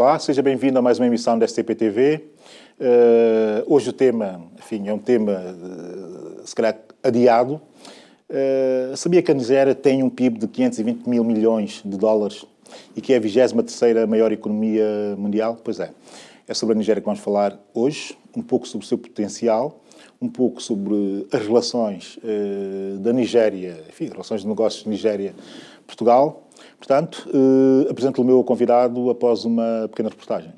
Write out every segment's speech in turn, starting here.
Olá, seja bem-vindo a mais uma emissão da STP-TV. Hoje o tema, enfim, é um tema, se calhar, adiado. Sabia que a Nigéria tem um PIB de 520 mil milhões de dólares e que é a 23ª maior economia mundial? Pois é. É sobre a Nigéria que vamos falar hoje, um pouco sobre o seu potencial, um pouco sobre as relações da Nigéria, enfim, relações de negócios Nigéria-Portugal. Portanto, apresento o meu convidado após uma pequena reportagem.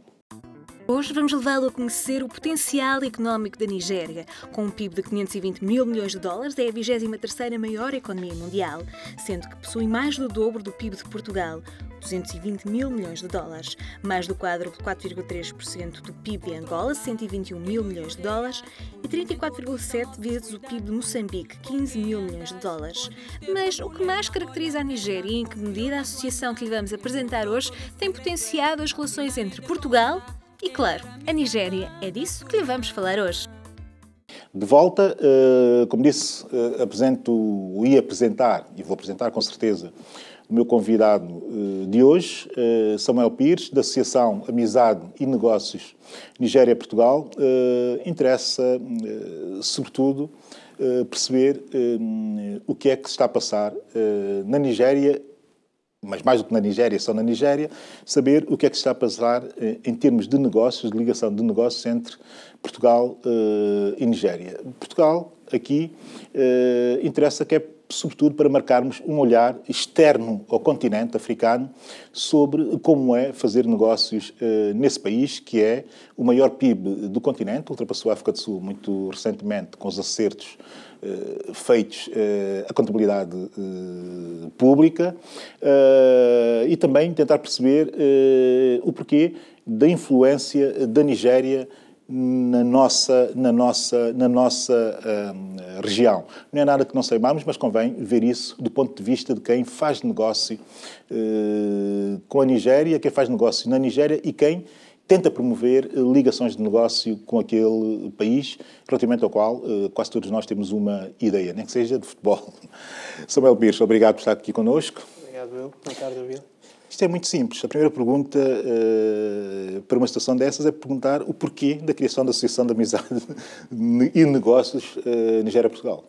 Hoje vamos levá-lo a conhecer o potencial económico da Nigéria. Com um PIB de 520 mil milhões de dólares, é a 23ª maior economia mundial, sendo que possui mais do dobro do PIB de Portugal, 220 mil milhões de dólares, mais do quadro de 4,3% do PIB de Angola, 121 mil milhões de dólares, e 34,7 vezes o PIB de Moçambique, 15 mil milhões de dólares. Mas o que mais caracteriza a Nigéria e em que medida a associação que lhe vamos apresentar hoje tem potenciado as relações entre Portugal e, claro, a Nigéria? É disso que lhe vamos falar hoje. De volta, como disse, ia apresentar, e vou apresentar com certeza, o meu convidado de hoje, Samuel Pires, da Associação Amizade e Negócios Nigéria-Portugal. Interessa, sobretudo, perceber o que é que se está a passar na Nigéria, mas mais do que na Nigéria, só na Nigéria, saber o que é que se está a passar em termos de negócios, de ligação de negócios entre Portugal e Nigéria. Portugal, aqui, interessa que é sobretudo para marcarmos um olhar externo ao continente africano sobre como é fazer negócios nesse país, que é o maior PIB do continente, ultrapassou a África do Sul muito recentemente com os acertos feitos à contabilidade pública, e também tentar perceber o porquê da influência da Nigéria na nossa região. Não é nada que não saibamos, mas convém ver isso do ponto de vista de quem faz negócio com a Nigéria, quem faz negócio na Nigéria e quem tenta promover ligações de negócio com aquele país, relativamente ao qual quase todos nós temos uma ideia, nem que seja de futebol. Samuel Pires, obrigado por estar aqui connosco. Obrigado, eu. Boa tarde, David. Isto é muito simples. A primeira pergunta para uma situação dessas é perguntar o porquê da criação da Associação de Amizade e Negócios Nigéria-Portugal.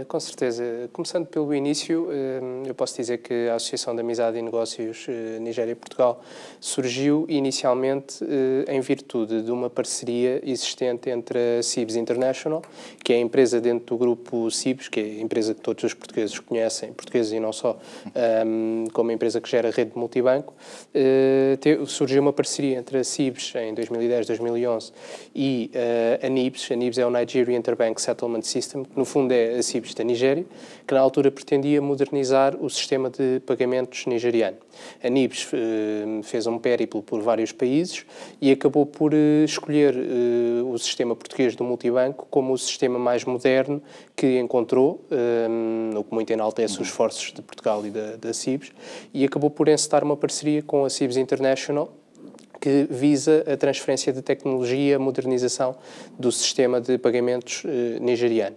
Com certeza. Começando pelo início, eu posso dizer que a Associação de Amizade e Negócios Nigéria-Portugal surgiu inicialmente em virtude de uma parceria existente entre a CIBS International, que é a empresa dentro do grupo CIBS, que é a empresa que todos os portugueses conhecem, portugueses e não só, como a empresa que gera a rede de multibanco. Surgiu uma parceria entre a CIBS em 2010-2011 e a NIBS. A NIBS é o Nigeria Interbank Settlement System, que no fundo é a CIBS da Nigéria, que na altura pretendia modernizar o sistema de pagamentos nigeriano. A NIBS fez um périplo por vários países e acabou por escolher o sistema português do multibanco como o sistema mais moderno que encontrou, o que muito enaltece os esforços de Portugal e da CIBS, e acabou por encetar uma parceria com a CIBS International, que visa a transferência de tecnologia, a modernização do sistema de pagamentos nigeriano.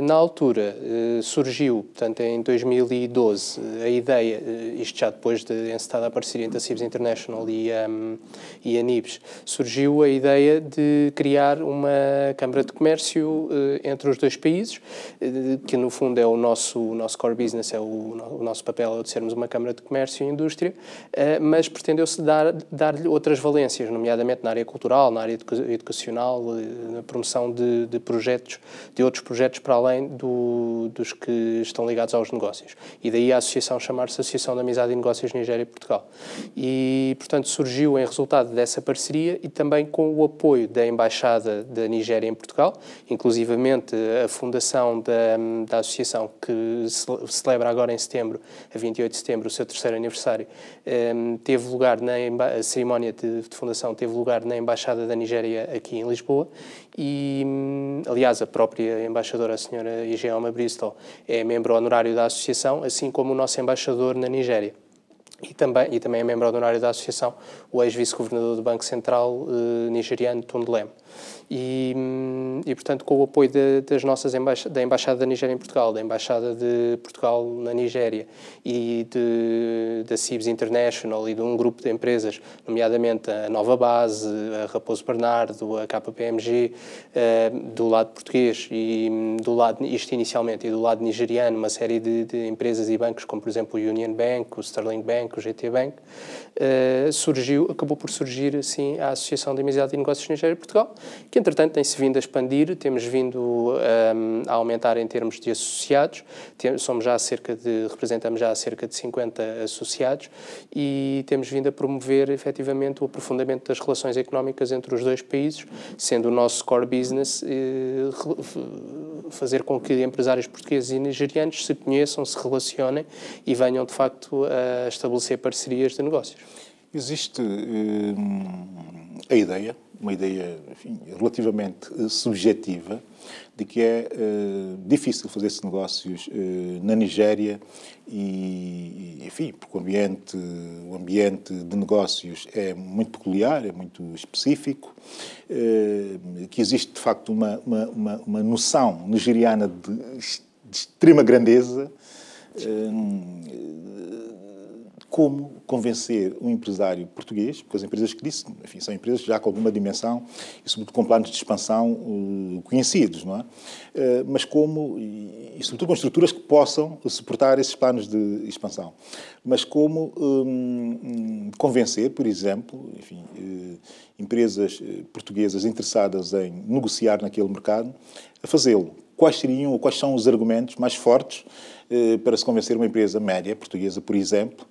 Na altura surgiu, portanto, em 2012, a ideia, isto já depois de encetada a parceria entre a CIBS International e a NIBS, surgiu a ideia de criar uma Câmara de Comércio entre os dois países, que no fundo é o nosso core business, é o nosso papel é o de sermos uma Câmara de Comércio e Indústria, mas pretendeu-se dar-lhe outras valências, nomeadamente na área cultural, na área educacional, na promoção de projetos, de outros projetos para além dos que estão ligados aos negócios. E daí a associação chamar-se Associação de Amizade e Negócios Nigéria e Portugal. E, portanto, surgiu em resultado dessa parceria e também com o apoio da Embaixada da Nigéria em Portugal, inclusivamente a fundação da associação, que celebra agora em setembro, a 28 de setembro, o seu 3º aniversário, teve lugar a cerimónia de fundação teve lugar na Embaixada da Nigéria aqui em Lisboa e, aliás, a própria embaixadora, a senhora Ijeoma Bristol, é membro honorário da associação, assim como o nosso embaixador na Nigéria. e também é membro honorário da associação o ex-vice-governador do Banco Central nigeriano, Tunde Leme. E, portanto, com o apoio da Embaixada da Nigéria em Portugal, da Embaixada de Portugal na Nigéria e da CIBS International e de um grupo de empresas, nomeadamente a Nova Base, a Raposo Bernardo, a KPMG, do lado português e do lado, isto inicialmente, e do lado nigeriano, uma série de empresas e bancos, como por exemplo o Union Bank, o Sterling Bank, o GT Bank, acabou por surgir assim a Associação de Amizade e Negócios Nigéria e Portugal, que entretanto tem-se vindo a expandir, temos vindo a aumentar em termos de associados, representamos já cerca de 50 associados e temos vindo a promover efetivamente o aprofundamento das relações económicas entre os dois países, sendo o nosso core business fazer com que empresários portugueses e nigerianos se conheçam, se relacionem e venham de facto a estabelecer parcerias de negócios. Existe uma ideia enfim, relativamente subjetiva, de que é difícil fazer esses negócios na Nigéria e, enfim, porque o ambiente de negócios é muito peculiar, é muito específico, que existe, de facto, uma noção nigeriana de extrema grandeza. Como convencer um empresário português, porque as empresas que disse, enfim, são empresas já com alguma dimensão e, sobretudo, com planos de expansão conhecidos, não é? Mas como, e sobretudo com estruturas que possam suportar esses planos de expansão. Mas como convencer, por exemplo, enfim, empresas portuguesas interessadas em negociar naquele mercado a fazê-lo. Quais são os argumentos mais fortes para se convencer uma empresa média portuguesa, por exemplo,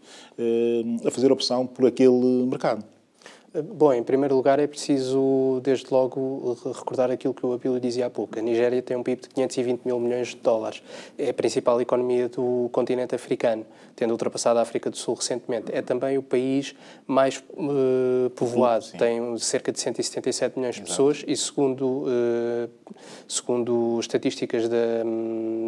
a fazer opção por aquele mercado? Bom, em primeiro lugar é preciso, desde logo, recordar aquilo que o Abílio dizia há pouco. A Nigéria tem um PIB de 520 mil milhões de dólares. É a principal economia do continente africano, tendo ultrapassado a África do Sul recentemente. É também o país mais povoado. Sim. Tem cerca de 177 milhões de pessoas e, segundo estatísticas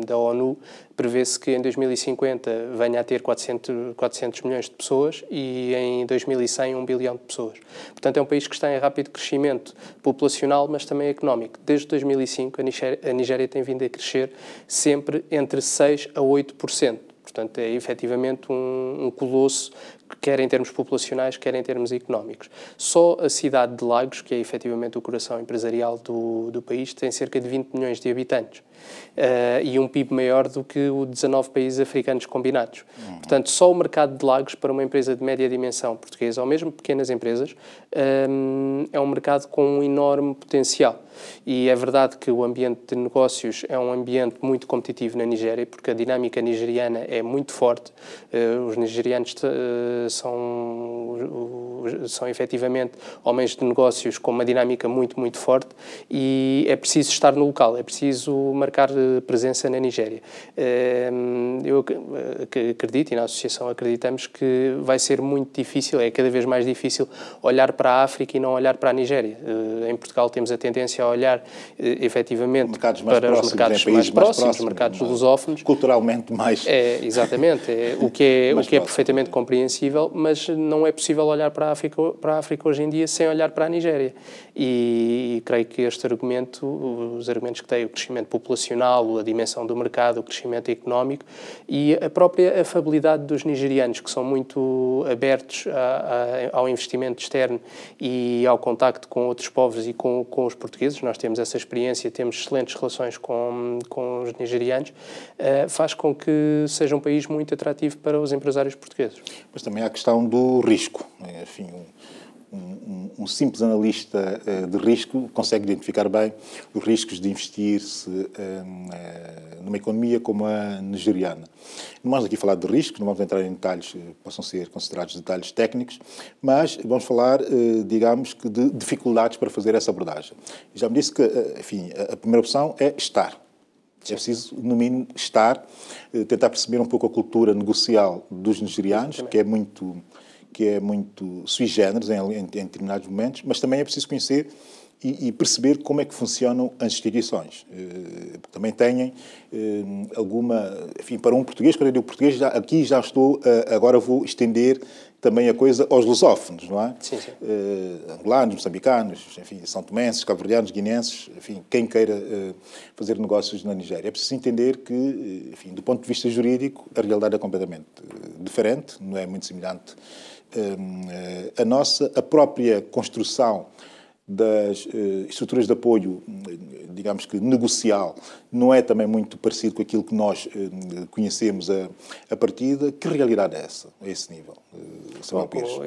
da ONU, prevê-se que em 2050 venha a ter 400 milhões de pessoas e em 2100 1 bilhão de pessoas. Portanto, é um país que está em rápido crescimento populacional, mas também económico. Desde 2005, a Nigéria tem vindo a crescer sempre entre 6% a 8%. Portanto, é efetivamente um colosso, quer em termos populacionais, quer em termos económicos. Só a cidade de Lagos, que é efetivamente o coração empresarial do país, tem cerca de 20 milhões de habitantes. E um PIB maior do que os 19 países africanos combinados. Portanto, só o mercado de Lagos, para uma empresa de média dimensão portuguesa, ou mesmo pequenas empresas, é um mercado com um enorme potencial. E é verdade que o ambiente de negócios é um ambiente muito competitivo na Nigéria, porque a dinâmica nigeriana é muito forte. Os nigerianos são efetivamente homens de negócios com uma dinâmica muito, muito forte e é preciso estar no local, é preciso marcar presença na Nigéria. Eu acredito, e na Associação acreditamos, que vai ser muito difícil, é cada vez mais difícil olhar para a África e não olhar para a Nigéria. Em Portugal temos a tendência a olhar efetivamente para os mercados mais próximos, os mercados lusófonos. Culturalmente mais... Exatamente, o que é perfeitamente compreensível, mas não é possível olhar para a África hoje em dia sem olhar para a Nigéria. E creio que os argumentos que tem, o crescimento populacional, a dimensão do mercado, o crescimento económico e a própria afabilidade dos nigerianos, que são muito abertos ao investimento externo e ao contacto com outros povos e com os portugueses. Nós temos essa experiência, temos excelentes relações com os nigerianos, faz com que seja um país muito atrativo para os empresários portugueses. Mas também há a questão do risco. Enfim, um simples analista de risco consegue identificar bem os riscos de investir-se numa economia como a nigeriana. Não vamos aqui falar de risco, não vamos entrar em detalhes que possam ser considerados detalhes técnicos, mas vamos falar, digamos, que de dificuldades para fazer essa abordagem. Já me disse que, enfim, a primeira opção é estar. É preciso, no mínimo, estar, tentar perceber um pouco a cultura negocial dos nigerianos, que é muito sui generis em determinados momentos, mas também é preciso conhecer e perceber como é que funcionam as instituições. Também têm alguma... Enfim, para um português, quando eu digo português, aqui já estou... Agora vou estender também a coisa aos lusófonos, não é? Sim, sim. Angolanos, moçambicanos, enfim, são tomenses, cabo-verdianos, guinenses, enfim, quem queira fazer negócios na Nigéria. É preciso entender que, enfim, do ponto de vista jurídico, a realidade é completamente diferente, não é muito semelhante à nossa. A própria construção das estruturas de apoio, digamos que negocial, não é também muito parecido com aquilo que nós conhecemos a partida. Que realidade é essa, a esse nível?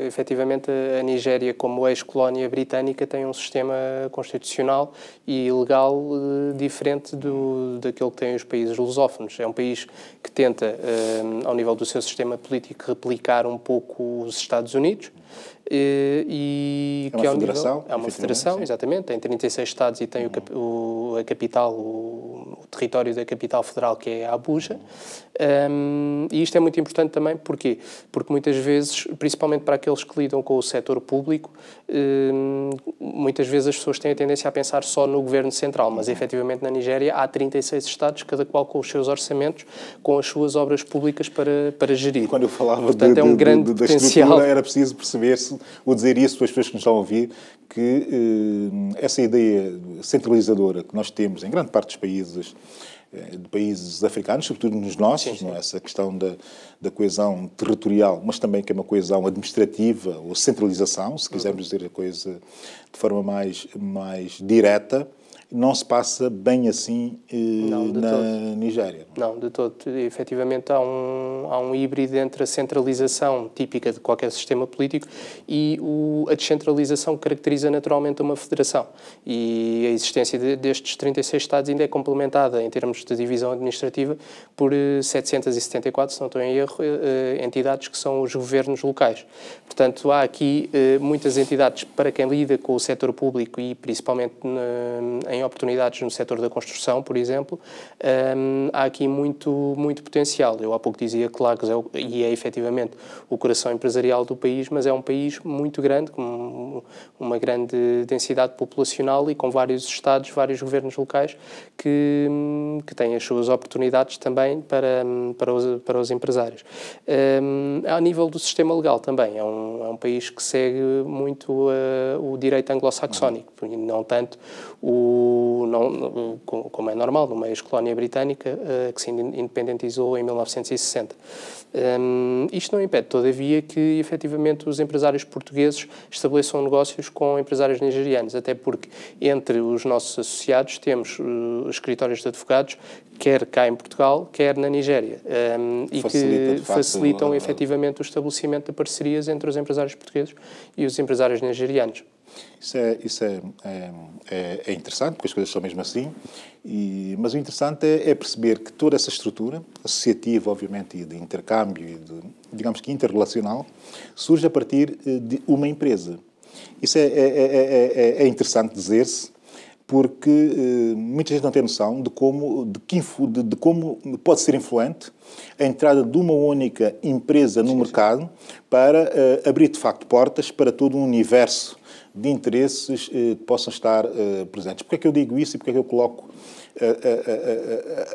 Efetivamente, a Nigéria, como ex-colónia britânica, tem um sistema constitucional e legal diferente daquele que têm os países lusófonos. É um país que tenta, ao nível do seu sistema político, replicar um pouco os Estados Unidos. É uma federação? É uma federação, exatamente. Tem 36 estados e tem a capital, o território da capital federal, que é Abuja. E isto é muito importante também, porquê? Porque muitas vezes, principalmente para aqueles que lidam com o setor público, muitas vezes as pessoas têm a tendência a pensar só no governo central, mas efetivamente na Nigéria há 36 estados, cada qual com os seus orçamentos, com as suas obras públicas para gerir. Quando eu falava Portanto, é um grande da potencial. estrutura, era preciso perceber-se, ou dizer isso para as pessoas que nos estão a ouvir, que essa ideia centralizadora que nós temos em grande parte dos países africanos, sobretudo nos nossos, sim. Não é? Essa questão da coesão territorial, mas também que é uma coesão administrativa ou centralização, se quisermos dizer a coisa de forma mais direta, não se passa bem assim na Nigéria. Não, de todo. Efetivamente há um híbrido entre a centralização típica de qualquer sistema político e a descentralização que caracteriza naturalmente uma federação. E a existência destes 36 Estados ainda é complementada, em termos de divisão administrativa, por 774, se não estou em erro, entidades que são os governos locais. Portanto, há aqui muitas entidades para quem lida com o setor público e principalmente em oportunidades no setor da construção, por exemplo, há aqui muito potencial. Eu há pouco dizia que Lagos é efetivamente o coração empresarial do país, mas é um país muito grande, com uma grande densidade populacional e com vários estados, vários governos locais que têm as suas oportunidades também para os empresários. A nível do sistema legal também, é um país que segue muito o direito anglo-saxónico, não tanto como é normal, numa ex-colónia britânica que se independentizou em 1960. Isto não impede, todavia, que efetivamente os empresários portugueses estabeleçam negócios com empresários nigerianos, até porque entre os nossos associados temos escritórios de advogados, quer cá em Portugal, quer na Nigéria, e que facilitam efetivamente o estabelecimento de parcerias entre os empresários portugueses e os empresários nigerianos. Isso é interessante, porque as coisas são mesmo assim, mas o interessante é perceber que toda essa estrutura associativa, obviamente, e de intercâmbio, e digamos que interrelacional, surge a partir de uma empresa. Isso é interessante dizer-se, porque muita gente não tem noção de como pode ser influente a entrada de uma única empresa no mercado para abrir, de facto, portas para todo um universo de interesses que possam estar presentes. Porquê é que eu digo isso e porquê é que eu coloco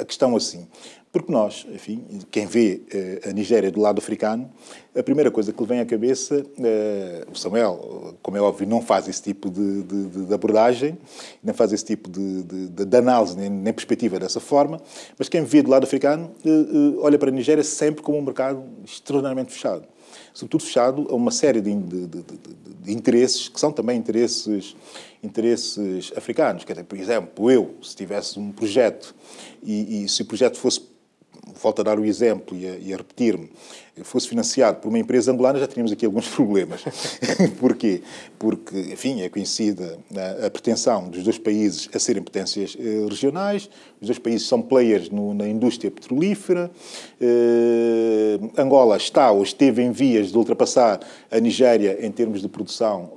a questão assim? Porque nós, enfim, quem vê a Nigéria do lado africano, a primeira coisa que lhe vem à cabeça, o Samuel, como é óbvio, não faz esse tipo de abordagem, não faz esse tipo de análise, nem perspectiva dessa forma, mas quem vê do lado africano olha para a Nigéria sempre como um mercado extraordinariamente fechado. Sobretudo fechado a uma série de interesses, que são também interesses africanos. Quer dizer, por exemplo, se tivesse um projeto e se o projeto fosse, volto a dar o exemplo e a repetir-me, fosse financiado por uma empresa angolana, já teríamos aqui alguns problemas. Porquê? Porque, enfim, é conhecida a pretensão dos dois países a serem potências regionais, os dois países são players na indústria petrolífera, Angola está ou esteve em vias de ultrapassar a Nigéria em termos de produção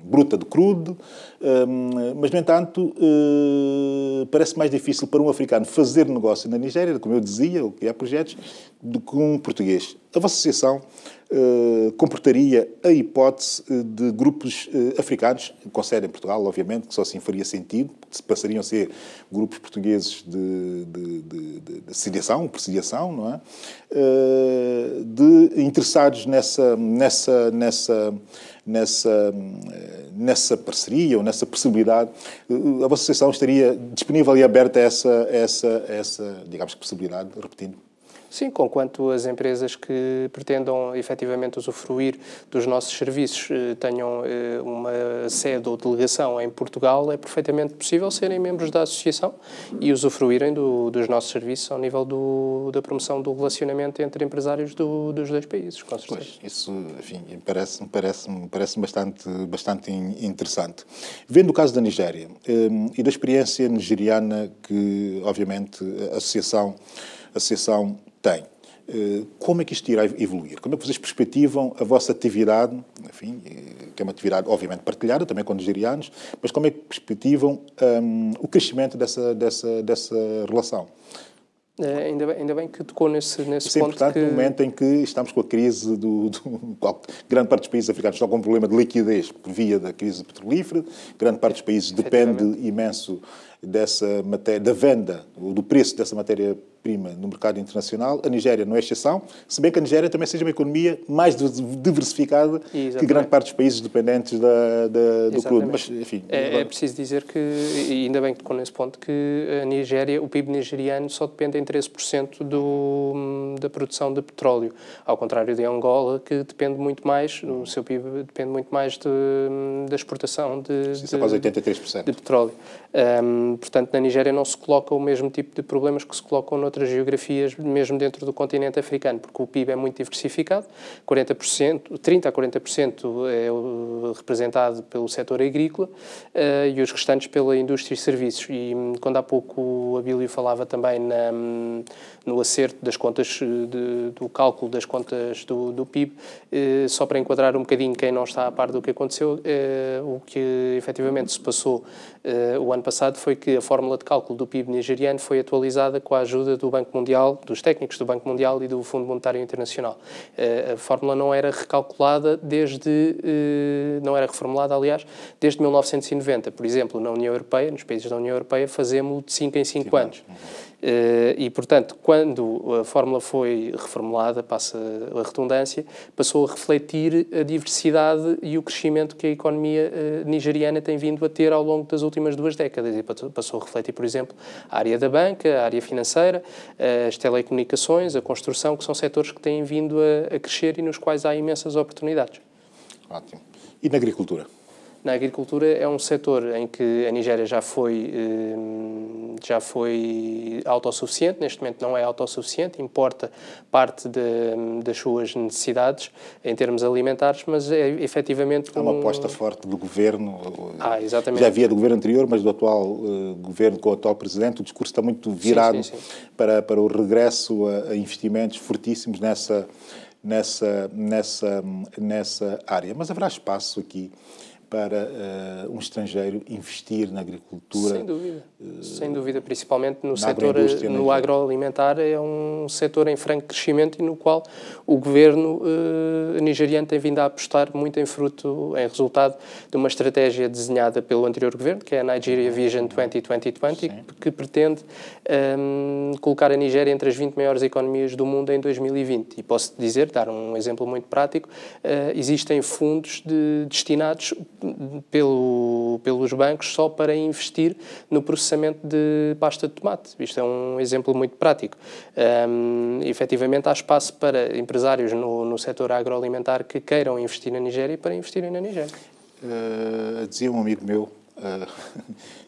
bruta de crudo, mas, no entanto, parece mais difícil para um africano fazer negócio na Nigéria, como eu dizia, ou criar projetos, do que um português. A vossa associação comportaria a hipótese de grupos africanos, com sede em Portugal, obviamente, que só assim faria sentido, que passariam a ser grupos portugueses de sediação, presidiação, não é? De interessados nessa parceria ou nessa possibilidade. A vossa associação estaria disponível e aberta a essa digamos, possibilidade, repetindo? Sim, conquanto as empresas que pretendam efetivamente usufruir dos nossos serviços tenham uma sede ou delegação em Portugal, é perfeitamente possível serem membros da associação e usufruírem dos nossos serviços ao nível da promoção do relacionamento entre empresários dos dois países, com certeza. Pois, isso, enfim, parece bastante interessante. Vendo o caso da Nigéria e da experiência nigeriana que, obviamente, a associação tem. Como é que isto irá evoluir? Como é que vocês perspectivam a vossa atividade, enfim, que é uma atividade obviamente partilhada também com os nigerianos, mas como é que perspectivam o crescimento dessa relação? Ainda bem que tocou nesse Isso ponto. É importante no momento em que estamos com a crise grande parte dos países africanos estão com um problema de liquidez por via da crise petrolífera, grande parte dos países depende imenso dessa matéria, da venda, do preço dessa matéria-prima no mercado internacional. A Nigéria não é exceção, se bem que a Nigéria também seja uma economia mais diversificada que grande parte dos países dependentes do crudo. Mas, enfim, é preciso dizer que, e ainda bem que tocou nesse ponto, que a Nigéria, o PIB nigeriano só depende em 13% da produção de petróleo, ao contrário de Angola, que depende muito mais, o seu PIB depende muito mais da exportação quase 83%. De petróleo. Portanto, na Nigéria não se coloca o mesmo tipo de problemas que se colocam noutras geografias, mesmo dentro do continente africano, porque o PIB é muito diversificado, 30% a 40% é representado pelo setor agrícola e os restantes pela indústria e serviços. E quando há pouco o Abílio falava também no acerto das contas, do cálculo das contas do PIB, só para enquadrar um bocadinho quem não está a par do que aconteceu, o que efetivamente se passou o ano passado foi que a fórmula de cálculo do PIB nigeriano foi atualizada com a ajuda do Banco Mundial, dos técnicos do Banco Mundial e do Fundo Monetário Internacional. A fórmula não era recalculada não era reformulada, aliás, desde 1990. Por exemplo, na União Europeia, nos países da União Europeia, fazemos de 5 em 5 anos. E, portanto, quando a fórmula foi reformulada, passa a redundância, passou a refletir a diversidade e o crescimento que a economia nigeriana tem vindo a ter ao longo das últimas 2 décadas. E passou a refletir, por exemplo, a área da banca, a área financeira, as telecomunicações, a construção, que são setores que têm vindo a crescer e nos quais há imensas oportunidades. Ótimo. E na agricultura? Na agricultura é um setor em que a Nigéria já foi autossuficiente, neste momento não é autossuficiente, importa parte das suas necessidades em termos alimentares, mas é efetivamente Há uma aposta forte do governo, exatamente. Já havia do governo anterior, mas do atual governo, com o atual presidente, o discurso está muito virado sim. Para o regresso a investimentos fortíssimos nessa área. Mas haverá espaço aqui para um estrangeiro investir na agricultura? Sem dúvida, principalmente no setor agroalimentar, é um setor em franco crescimento e no qual o governo nigeriano tem vindo a apostar muito em resultado de uma estratégia desenhada pelo anterior governo, que é a Nigeria Vision 2020, que pretende colocar a Nigéria entre as 20 maiores economias do mundo em 2020. E posso dizer, dar um exemplo muito prático, existem fundos destinados pelos bancos só para investir no processamento de pasta de tomate. Isto é um exemplo muito prático. Efetivamente, há espaço para empresários no setor agroalimentar que queiram investir na Nigéria para investirem na Nigéria. Dizia um amigo meu,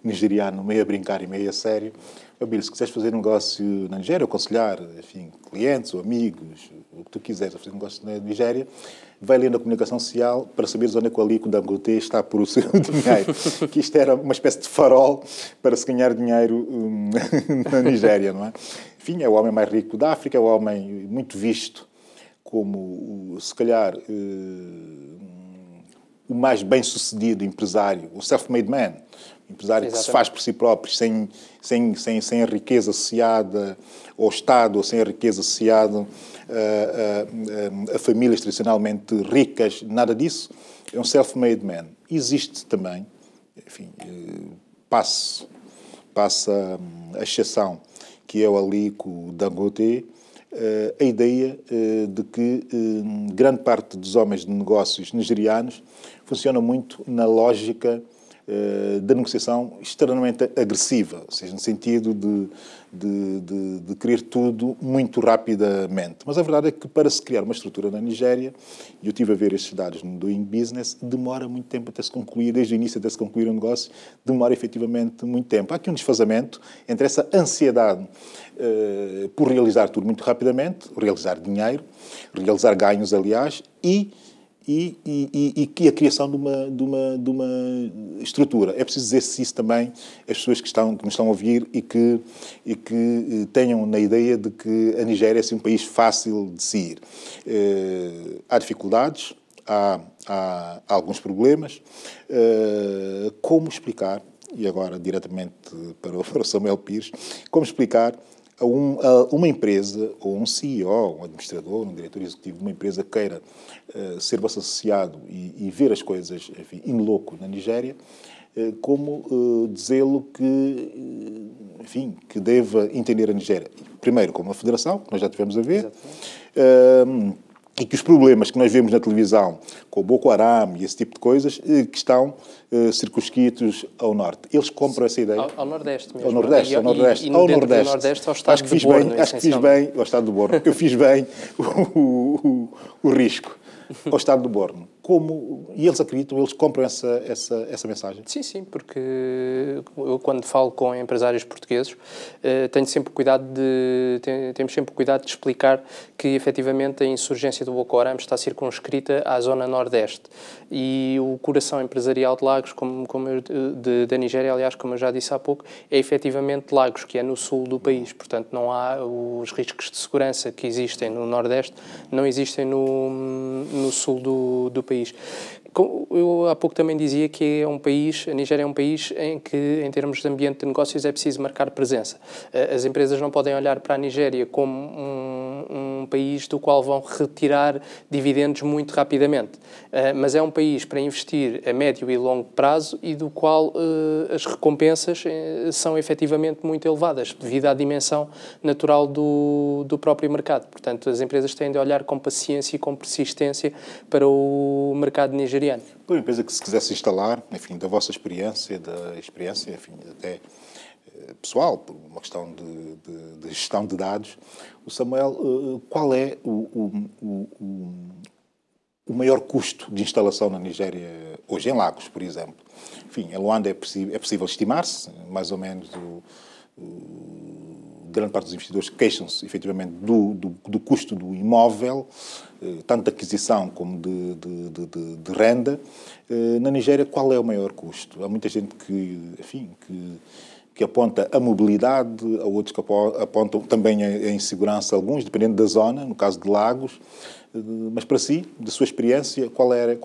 nigeriano, meio a brincar e meio a sério: Abílio, se quiseres fazer um negócio na Nigéria, aconselhar, enfim, clientes ou amigos, o que tu quiseres, a fazer um negócio na Nigéria, vai ler na comunicação social para saberes onde é que o Aliko Dangote está por o seu dinheiro. Que isto era uma espécie de farol para se ganhar dinheiro na Nigéria, não é? Enfim, é o homem mais rico da África, é o homem muito visto como, se calhar, o mais bem-sucedido empresário, o self-made man, o empresário que se faz por si próprio, sem a riqueza associada ao Estado, ou sem a riqueza associada a famílias tradicionalmente ricas, nada disso. É um self-made man. Existe também, enfim, passa a exceção, que é o Aliko Dangote, a ideia de que grande parte dos homens de negócios nigerianos funciona muito na lógica da negociação extremamente agressiva, ou seja, no sentido de querer tudo muito rapidamente. Mas a verdade é que para se criar uma estrutura na Nigéria, e eu estive a ver estes dados no Doing Business, demora muito tempo até se concluir, desde o início até se concluir um negócio, demora efetivamente muito tempo. Há aqui um desfazamento entre essa ansiedade por realizar tudo muito rapidamente, realizar dinheiro, realizar ganhos, aliás, e a criação de uma estrutura. É preciso dizer-se isso também às pessoas que nos estão a ouvir e que tenham na ideia de que a Nigéria é um país fácil de se ir. Há dificuldades, há alguns problemas. Como explicar, e agora diretamente para o Samuel Pires, como explicar a uma empresa, ou um CEO, um administrador, um diretor executivo de uma empresa que queira ser vosso associado e ver as coisas, enfim, in loco na Nigéria, como dizê-lo que deva entender a Nigéria, primeiro, como uma federação, que nós já tivemos a ver, e que os problemas que nós vemos na televisão, com o Boko Haram e esse tipo de coisas, que estão circunscritos ao norte. Eles compram essa ideia. Ao Nordeste mesmo. Ao Nordeste. E no Nordeste, ao estado de Borno, acho que fiz bem, ao estado do Borno. Eu fiz bem o risco. Ao estado do Borno. E eles acreditam, eles compram essa mensagem? Sim, porque eu quando falo com empresários portugueses temos sempre cuidado de explicar que efetivamente a insurgência do Boko Haram está circunscrita à zona Nordeste e o coração empresarial de Lagos, da Nigéria, aliás, como eu já disse há pouco, é efetivamente Lagos, que é no sul do país. Portanto, não há os riscos de segurança que existem no Nordeste, não existem no sul do país. Eu há pouco também dizia que a Nigéria é um país em que, em termos de ambiente de negócios, é preciso marcar presença. As empresas não podem olhar para a Nigéria como um país do qual vão retirar dividendos muito rapidamente, mas é um país para investir a médio e longo prazo e do qual as recompensas são efetivamente muito elevadas, devido à dimensão natural do próprio mercado. Portanto, as empresas têm de olhar com paciência e com persistência para o mercado nigeriano. Para uma empresa que se quisesse instalar, enfim, da vossa experiência, enfim, até pessoal, por uma questão de gestão de dados, o Samuel, qual é o maior custo de instalação na Nigéria hoje, em Lagos, por exemplo? Enfim, em Luanda é possível estimar-se, mais ou menos, grande parte dos investidores queixam-se, efetivamente, do custo do imóvel, tanto de aquisição como de renda. Na Nigéria, qual é o maior custo? Há muita gente que aponta a mobilidade, há outros que apontam também a insegurança, alguns, dependendo da zona, no caso de Lagos. Mas para si, da sua experiência, qual é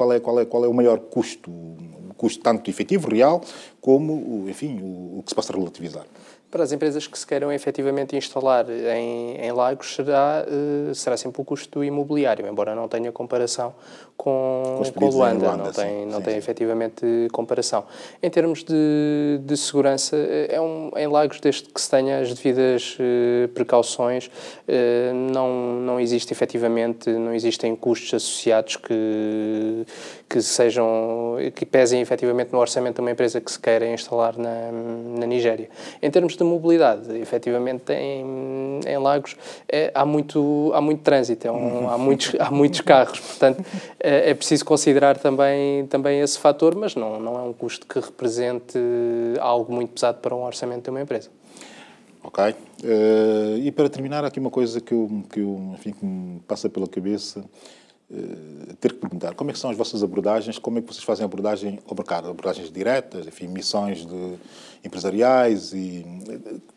o maior custo? O custo tanto efetivo, real, como, enfim, o que se possa relativizar? Para as empresas que se queiram efetivamente instalar em Lagos, será sempre o custo do imobiliário, embora não tenha comparação com Luanda. Não tem efetivamente comparação. Em termos de segurança, em Lagos, desde que se tenha as devidas precauções, não existe efetivamente, não existem custos associados que pesem efetivamente no orçamento de uma empresa que se queira instalar na Nigéria. Em termos de mobilidade, efetivamente em Lagos há muito trânsito, há muitos carros, portanto é preciso considerar também esse fator, mas não é um custo que represente algo muito pesado para um orçamento de uma empresa. Ok. E para terminar, há aqui uma coisa que me passa pela cabeça. ter que perguntar como é que são as vossas abordagens, como é que vocês fazem a abordagem ao mercado, abordagens diretas, enfim, missões empresariais e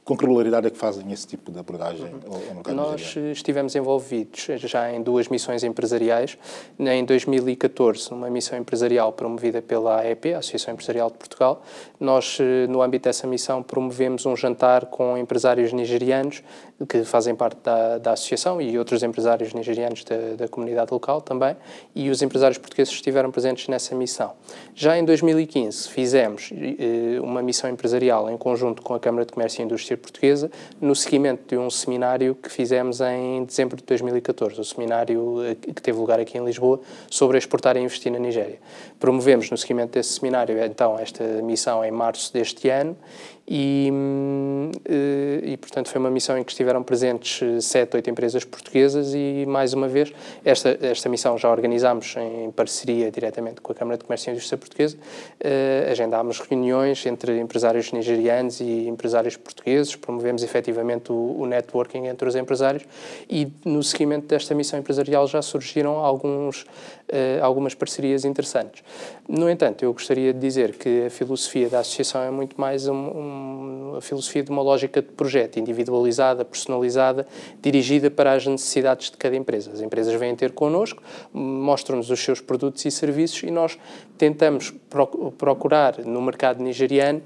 com que regularidade é que fazem esse tipo de abordagem ao mercado Nós nigeriano? estivemos envolvidos já em 2 missões empresariais. Em 2014, uma missão empresarial promovida pela AEP, a Associação Empresarial de Portugal. Nós, no âmbito dessa missão, promovemos um jantar com empresários nigerianos que fazem parte da associação e outros empresários nigerianos da comunidade local também, e os empresários portugueses estiveram presentes nessa missão. Já em 2015 fizemos uma missão empresarial em conjunto com a Câmara de Comércio e Indústria Portuguesa, no seguimento de um seminário que fizemos em dezembro de 2014, o seminário que teve lugar aqui em Lisboa, sobre exportar e investir na Nigéria. Promovemos no seguimento desse seminário, então, esta missão em março deste ano, e portanto foi uma missão em que estiveram presentes 7, 8 empresas portuguesas e, mais uma vez, esta missão já organizámos em parceria diretamente com a Câmara de Comércio e Indústria Portuguesa. Agendámos reuniões entre empresários nigerianos e empresários portugueses, promovemos efetivamente o networking entre os empresários e, no seguimento desta missão empresarial, já surgiram algumas parcerias interessantes. No entanto, eu gostaria de dizer que a filosofia da associação é muito mais a filosofia de uma lógica de projeto, individualizada, personalizada, dirigida para as necessidades de cada empresa. As empresas vêm ter connosco, mostram-nos os seus produtos e serviços e nós tentamos procurar no mercado nigeriano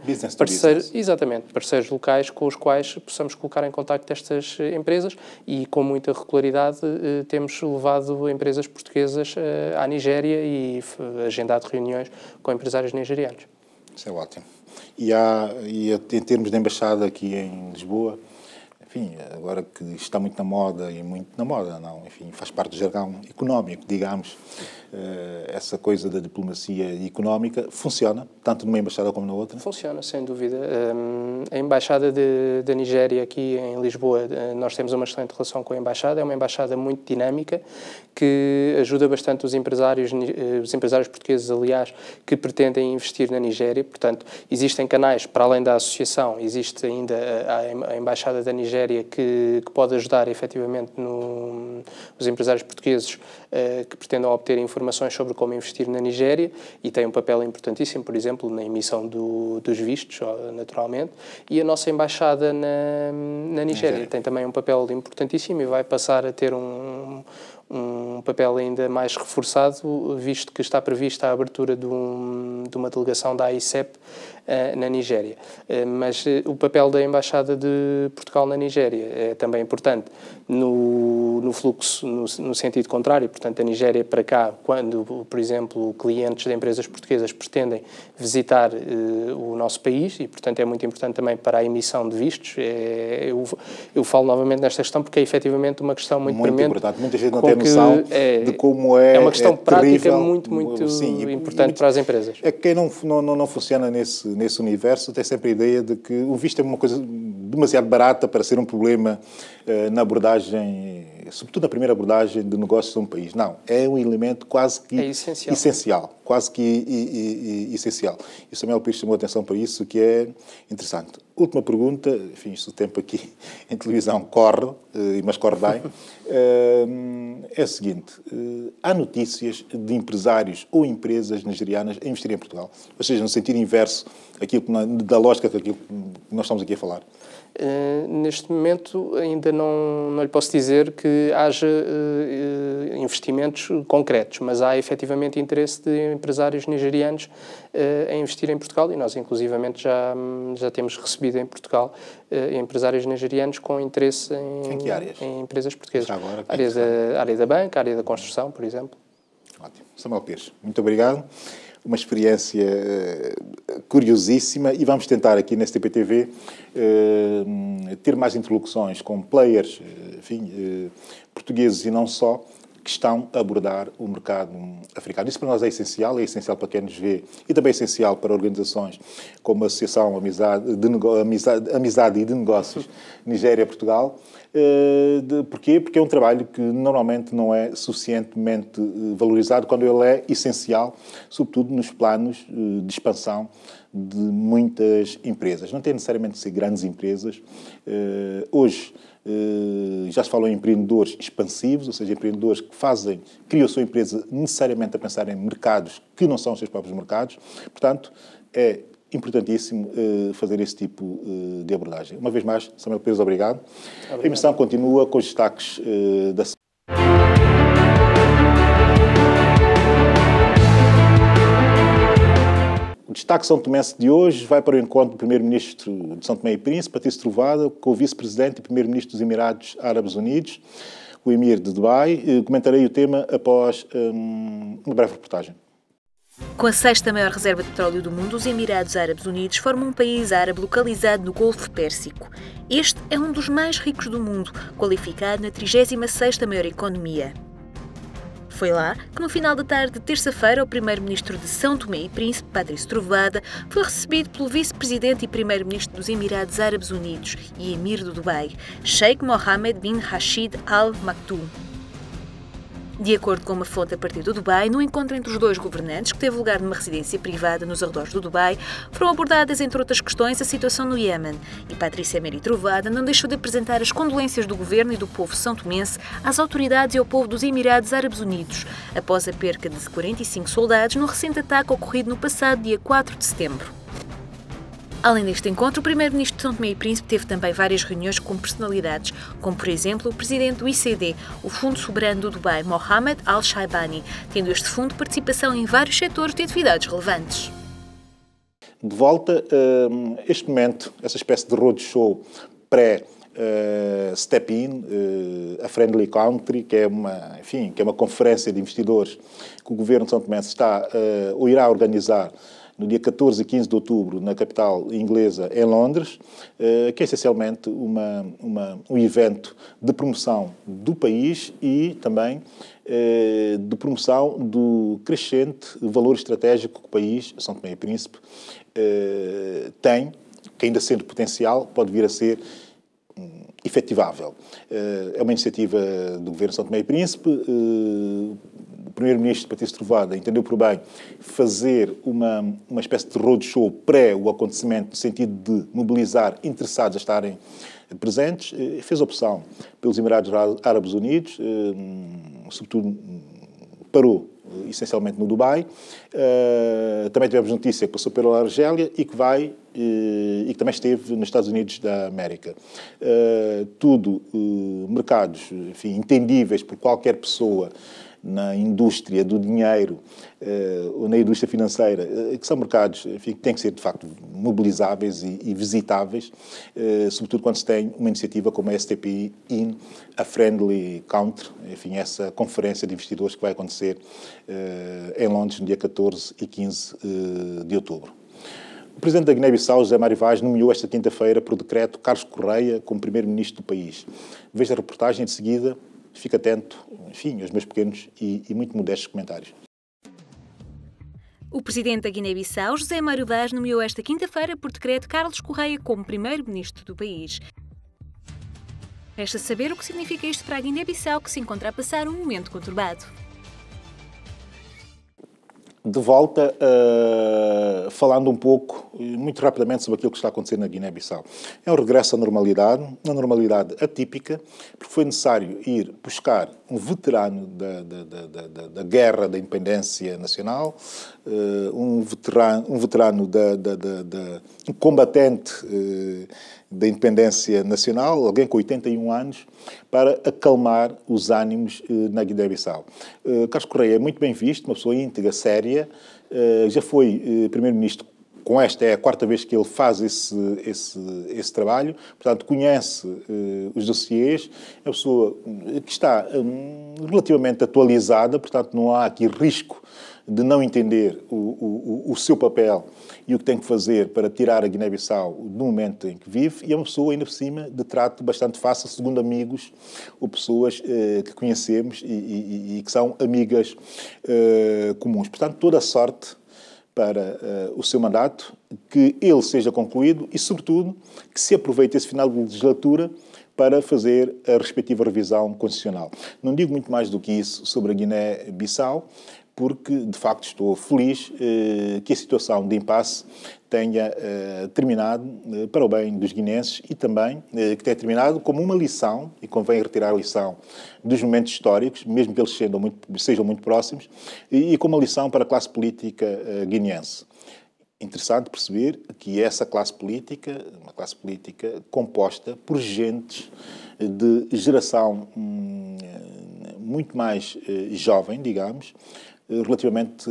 parceiros locais com os quais possamos colocar em contacto estas empresas e, com muita regularidade, temos levado empresas portuguesas à Nigéria e agendado reuniões com empresários nigerianos. Isso é ótimo. E em termos de embaixada aqui em Lisboa, enfim, agora que está muito na moda, e muito na moda, não, enfim, faz parte do jargão económico, digamos, essa coisa da diplomacia económica funciona, tanto numa embaixada como na outra? Funciona, sem dúvida. A Embaixada da Nigéria aqui em Lisboa, nós temos uma excelente relação com a Embaixada, é uma embaixada muito dinâmica, que ajuda bastante os empresários portugueses, aliás, que pretendem investir na Nigéria. Portanto, existem canais, para além da associação, existe ainda a Embaixada da Nigéria que pode ajudar, efetivamente, os empresários portugueses que pretendam obter informações sobre como investir na Nigéria e tem um papel importantíssimo, por exemplo, na emissão dos vistos, naturalmente, e a nossa embaixada na Nigéria tem também um papel importantíssimo e vai passar a ter um papel ainda mais reforçado, visto que está prevista a abertura de uma delegação da AICEP na Nigéria. Mas o papel da Embaixada de Portugal na Nigéria é também importante no fluxo, no sentido contrário. Portanto, a Nigéria para cá, quando, por exemplo, clientes de empresas portuguesas pretendem visitar o nosso país, e, portanto, é muito importante também para a emissão de vistos. Eu falo novamente nesta questão porque é efetivamente uma questão muito premente. Importante. Muita gente não tem noção de como é. É uma questão prática terrível, muito importante para as empresas. É que quem não funciona nesse universo tem sempre a ideia de que o visto é uma coisa demasiado barata para ser um problema na abordagem, sobretudo na primeira abordagem de negócios de um país. Não, é um elemento quase que essencial. Quase que essencial. E o Samuel Pires chamou a atenção para isso, que é interessante. Última pergunta, enfim, o tempo aqui em televisão corre, mas corre bem, é o seguinte, há notícias de empresários ou empresas nigerianas a investirem em Portugal? Ou seja, no sentido inverso da lógica daquilo que nós estamos aqui a falar. Neste momento ainda não lhe posso dizer que haja investimentos concretos, mas há efetivamente interesse de empresários nigerianos em investir em Portugal e nós inclusivamente já temos recebido em Portugal empresários nigerianos com interesse em empresas portuguesas. Agora, área da banca, área da construção, por exemplo. Ótimo. Samuel Pires, muito obrigado. Uma experiência curiosíssima e vamos tentar aqui na STP-TV ter mais interlocuções com players, enfim, portugueses e não só, que estão a abordar o mercado africano. Isso para nós é essencial para quem nos vê e também é essencial para organizações como a Associação Amizade e de Negócios Nigéria-Portugal. Porquê? Porque é um trabalho que normalmente não é suficientemente valorizado quando ele é essencial, sobretudo nos planos de expansão de muitas empresas. Não tem necessariamente de ser grandes empresas. Hoje já se fala em empreendedores expansivos, ou seja, empreendedores que criam a sua empresa necessariamente a pensar em mercados que não são os seus próprios mercados. Portanto, é importantíssimo fazer esse tipo de abordagem. Uma vez mais, Samuel Pires, obrigado. A emissão continua com os destaques da semana. O destaque São Tomense de hoje vai para o encontro do Primeiro-Ministro de São Tomé e Príncipe, Patrício Trovoada, com o Vice-Presidente e Primeiro-Ministro dos Emirados Árabes Unidos, o Emir de Dubai. Comentarei o tema após uma breve reportagem. Com a sexta maior reserva de petróleo do mundo, os Emirados Árabes Unidos formam um país árabe localizado no Golfo Pérsico. Este é um dos mais ricos do mundo, qualificado na 36ª maior economia. Foi lá que, no final da tarde de terça-feira, o primeiro-ministro de São Tomé e Príncipe, Patrício Trovoada, foi recebido pelo vice-presidente e primeiro-ministro dos Emirados Árabes Unidos e emir do Dubai, Sheikh Mohammed bin Rashid Al Maktoum. De acordo com uma fonte a partir do Dubai, no encontro entre os dois governantes, que teve lugar numa residência privada nos arredores do Dubai, foram abordadas, entre outras questões, a situação no Iémen. E Patrícia Emery Trovoada não deixou de apresentar as condolências do governo e do povo são-tomense às autoridades e ao povo dos Emirados Árabes Unidos, após a perca de 45 soldados no recente ataque ocorrido no passado dia 4 de setembro. Além deste encontro, o primeiro-ministro de São Tomé e Príncipe teve também várias reuniões com personalidades, como, por exemplo, o presidente do ICD, o Fundo Soberano do Dubai, Mohammed Al-Shaibani, tendo este fundo participação em vários setores de atividades relevantes. De volta, este momento, essa espécie de roadshow pré-Step-In, a Friendly Country, que é uma conferência de investidores que o governo de São Tomé irá organizar no dia 14 e 15 de outubro, na capital inglesa, em Londres, que é essencialmente um evento de promoção do país e também de promoção do crescente valor estratégico que o país, São Tomé e Príncipe, tem, que ainda sendo potencial, pode vir a ser efetivável. É uma iniciativa do governo de São Tomé e Príncipe. O primeiro-ministro, Patrício Trovoada, entendeu por bem fazer uma espécie de roadshow pré o acontecimento, no sentido de mobilizar interessados a estarem presentes. Fez opção pelos Emirados Árabes Unidos, sobretudo parou essencialmente no Dubai. Também tivemos notícia que passou pela Argélia e que também esteve nos Estados Unidos da América. Tudo mercados, entendíveis por qualquer pessoa na indústria do dinheiro ou na indústria financeira, que são mercados que têm que ser, de facto, mobilizáveis e visitáveis, sobretudo quando se tem uma iniciativa como a STP-In, a Friendly Country, essa conferência de investidores que vai acontecer em Londres no dia 14 e 15 de outubro. O presidente da Guiné-Bissau, José Mário Vaz, nomeou esta quinta-feira, por decreto, Carlos Correia como primeiro-ministro do país. Veja a reportagem de seguida. Fique atento, aos meus pequenos e muito modestos comentários. O presidente da Guiné-Bissau, José Mário Vaz, nomeou esta quinta-feira, por decreto, Carlos Correia como primeiro-ministro do país. Resta saber o que significa isto para a Guiné-Bissau, que se encontra a passar um momento conturbado. De volta, falando um pouco, muito rapidamente, sobre aquilo que está acontecendo na Guiné-Bissau. É um regresso à normalidade, uma normalidade atípica, porque foi necessário ir buscar um veterano da guerra da independência nacional, um combatente da independência nacional, alguém com 81 anos, para acalmar os ânimos na Guiné-Bissau. Carlos Correia é muito bem visto, uma pessoa íntegra, séria, já foi primeiro-ministro. Com esta é a quarta vez que ele faz esse trabalho, portanto, conhece os dossiês, é uma pessoa que está relativamente atualizada, portanto, não há aqui risco de não entender o seu papel e o que tem que fazer para tirar a Guiné-Bissau do momento em que vive, e é uma pessoa, ainda por cima, de trato bastante fácil, segundo amigos ou pessoas que conhecemos e que são amigas comuns. Portanto, toda a sorte para o seu mandato, que ele seja concluído e, sobretudo, que se aproveite esse final de legislatura para fazer a respectiva revisão constitucional. Não digo muito mais do que isso sobre a Guiné-Bissau, porque, de facto, estou feliz que a situação de impasse tenha terminado para o bem dos guineenses e também que tenha terminado como uma lição, e convém retirar a lição dos momentos históricos, mesmo que eles sejam muito próximos, e como uma lição para a classe política guineense. Interessante perceber que essa classe política, uma classe política composta por gentes de geração muito mais jovem, digamos, relativamente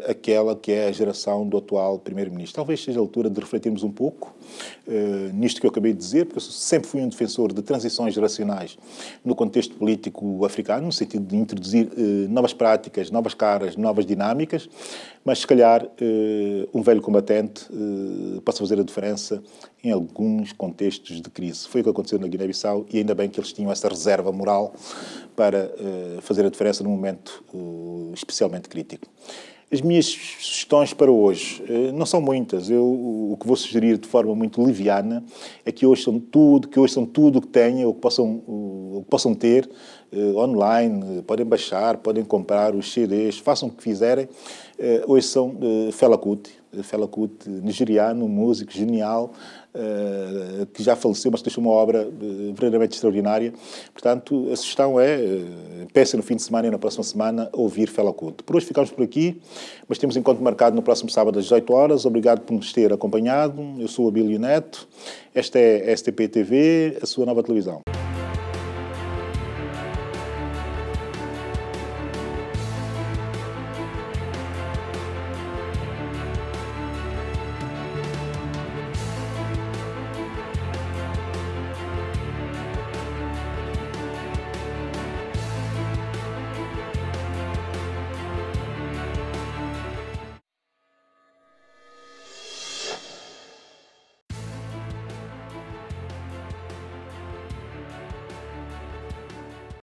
àquela que é a geração do atual Primeiro-Ministro. Talvez seja a altura de refletirmos um pouco nisto que eu acabei de dizer, porque eu sempre fui um defensor de transições geracionais no contexto político africano, no sentido de introduzir novas práticas, novas caras, novas dinâmicas, mas se calhar um velho combatente possa fazer a diferença em alguns contextos de crise. Foi o que aconteceu na Guiné-Bissau e ainda bem que eles tinham essa reserva moral para fazer a diferença num momento especialmente crítico. As minhas sugestões para hoje não são muitas. O que vou sugerir de forma muito leviana é que ouçam tudo o que tenham, o que possam ter online, podem baixar, podem comprar os CDs, façam o que fizerem. Ouçam Fela Kuti, nigeriano, músico genial, que já faleceu, mas deixou uma obra verdadeiramente extraordinária. Portanto, a sugestão é, pensem no fim de semana e na próxima semana, ouvir Fela Kuti. Por hoje ficamos por aqui, mas temos encontro marcado no próximo sábado às 18 horas. Obrigado por nos ter acompanhado. Eu sou o Abílio Neto. Esta é a STP TV, a sua nova televisão.